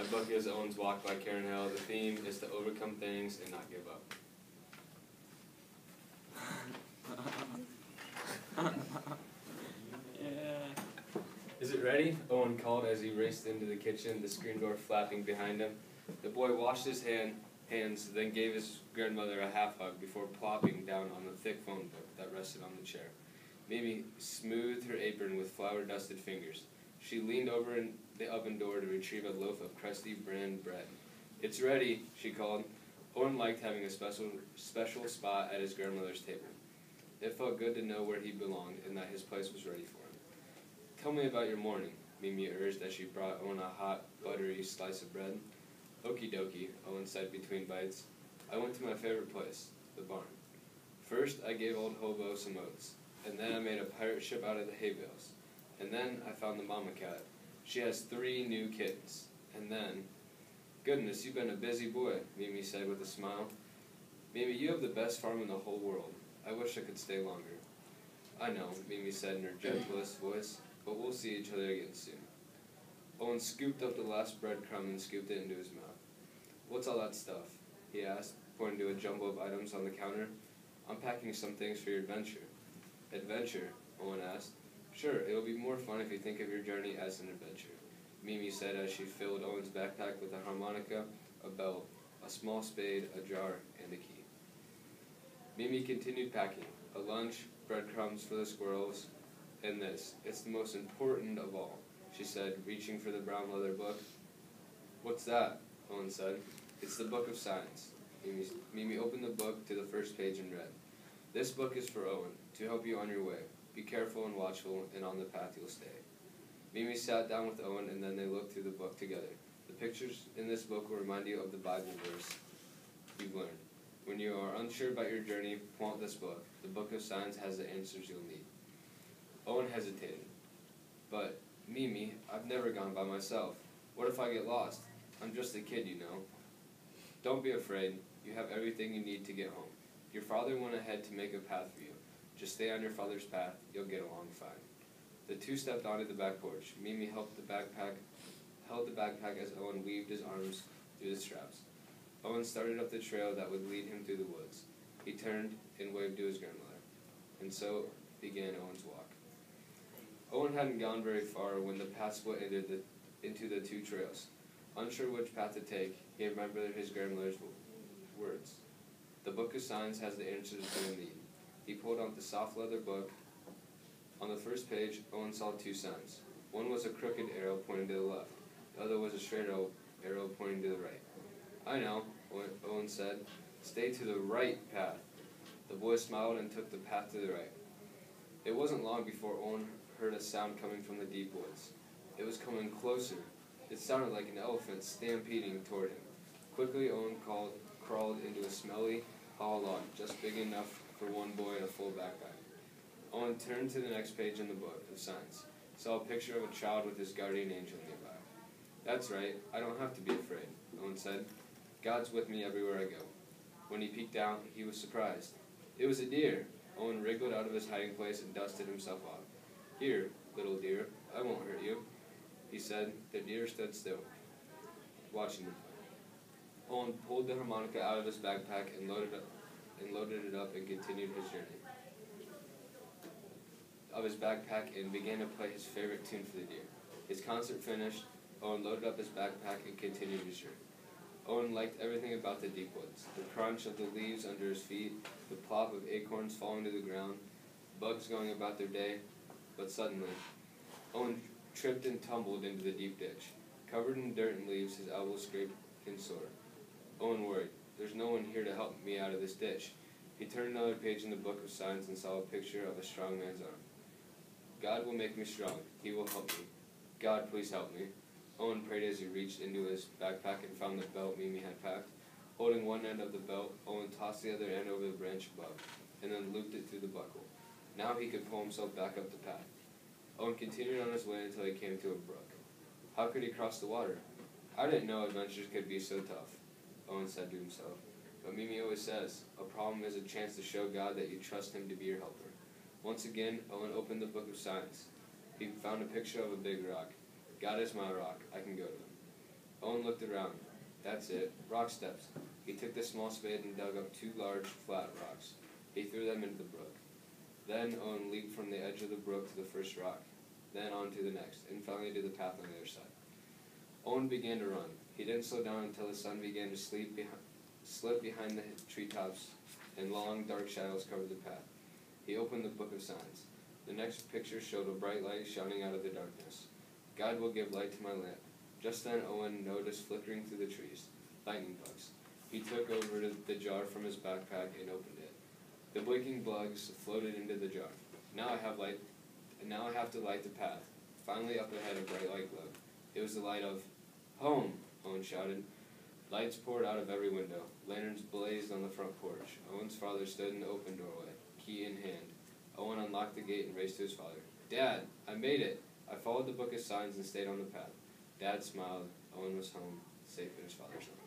book is Owen's Walk by Karen Hill. The theme is to overcome things and not give up. Yeah. Is it ready? Owen called as he raced into the kitchen, the screen door flapping behind him. The boy washed his hands, then gave his grandmother a half hug before plopping down on the thick phone book that rested on the chair. Mimi smoothed her apron with flour-dusted fingers. She leaned over in the oven door to retrieve a loaf of crusty bran bread. "It's ready," she called. Owen liked having a special spot at his grandmother's table. It felt good to know where he belonged and that his place was ready for him. "Tell me about your morning," Mimi urged as she brought Owen a hot, buttery slice of bread. "Okie dokie," Owen said between bites. "I went to my favorite place, the barn. First, I gave old Hobo some oats, and then I made a pirate ship out of the hay bales. And then I found the mama cat. She has 3 new kittens. And then—" "Goodness, you've been a busy boy," Mimi said with a smile. "Mimi, you have the best farm in the whole world. I wish I could stay longer." "I know," Mimi said in her gentlest voice, "but we'll see each other again soon." Owen scooped up the last breadcrumb and scooped it into his mouth. "What's all that stuff?" he asked, pointing to a jumble of items on the counter. "I'm packing some things for your adventure." "Adventure?" Owen asked. "Sure, it'll be more fun if you think of your journey as an adventure," Mimi said as she filled Owen's backpack with a harmonica, a belt, a small spade, a jar, and a key. Mimi continued packing. A lunch, breadcrumbs for the squirrels, and this. "It's the most important of all," she said, reaching for the brown leather book. "What's that?" Owen said. "It's the Book of Signs." Mimi opened the book to the first page and read. "This book is for Owen, to help you on your way. Be careful and watchful, and on the path you'll stay." Mimi sat down with Owen, and then they looked through the book together. "The pictures in this book will remind you of the Bible verse you've learned. When you are unsure about your journey, pull out this book. The Book of Signs has the answers you'll need." Owen hesitated. "But, Mimi, I've never gone by myself. What if I get lost? I'm just a kid, you know." "Don't be afraid. You have everything you need to get home. Your father went ahead to make a path for you. Just stay on your father's path. You'll get along fine." The two stepped onto the back porch. Mimi held the backpack as Owen weaved his arms through the straps. Owen started up the trail that would lead him through the woods. He turned and waved to his grandmother. And so began Owen's walk. Owen hadn't gone very far when the path split into the 2 trails. Unsure which path to take, he remembered his grandmother's words. "The Book of Signs has the answers you'll need." He pulled out the soft leather book. On the first page, Owen saw 2 signs. One was a crooked arrow pointing to the left. The other was a straight arrow pointing to the right. "I know," Owen said. "Stay to the right path." The boy smiled and took the path to the right. It wasn't long before Owen heard a sound coming from the deep woods. It was coming closer. It sounded like an elephant stampeding toward him. Quickly, Owen crawled into a smelly, hollow log, just big enough for one boy in a full backpack. Owen turned to the next page in the Book of Signs, saw a picture of a child with his guardian angel nearby. "That's right, I don't have to be afraid," Owen said. "God's with me everywhere I go." When he peeked out, he was surprised. It was a deer. Owen wriggled out of his hiding place and dusted himself off. "Here, little deer, I won't hurt you," he said. The deer stood still, watching him. Owen pulled the harmonica out of his backpack and loaded it up and continued his journey of his backpack and began to play his favorite tune for the deer. His concert finished, Owen loaded up his backpack and continued his journey. Owen liked everything about the deep woods. The crunch of the leaves under his feet, the plop of acorns falling to the ground, bugs going about their day. But suddenly, Owen tripped and tumbled into the deep ditch. Covered in dirt and leaves, his elbows scraped and sore. Owen worried. "There's no one here to help me out of this ditch." He turned another page in the Book of Signs and saw a picture of a strong man's arm. "God will make me strong. He will help me. God, please help me." Owen prayed as he reached into his backpack and found the belt Mimi had packed. Holding one end of the belt, Owen tossed the other end over the branch above, and then looped it through the buckle. Now he could pull himself back up the path. Owen continued on his way until he came to a brook. How could he cross the water? "I didn't know adventures could be so tough," Owen said to himself. But Mimi always says, a problem is a chance to show God that you trust him to be your helper. Once again, Owen opened the Book of Signs. He found a picture of a big rock. "God is my rock. I can go to him." Owen looked around. That's it. Rock steps. He took the small spade and dug up 2 large, flat rocks. He threw them into the brook. Then Owen leaped from the edge of the brook to the first rock, then on to the next, and finally to the path on the other side. Owen began to run. He didn't slow down until the sun began to slip behind the treetops, and long, dark shadows covered the path. He opened the book of signs. The next picture showed a bright light shining out of the darkness. God will give light to my lamp. Just then Owen noticed flickering through the trees lightning bugs. He took over the jar from his backpack and opened it. The blinking bugs floated into the jar. Now I have to light the path. Finally up ahead a bright light glowed. It was the light of home, Owen shouted. Lights poured out of every window. Lanterns blazed on the front porch. Owen's father stood in the open doorway, key in hand. Owen unlocked the gate and raced to his father. Dad, I made it. I followed the book of signs and stayed on the path. Dad smiled. Owen was home, safe in his father's home.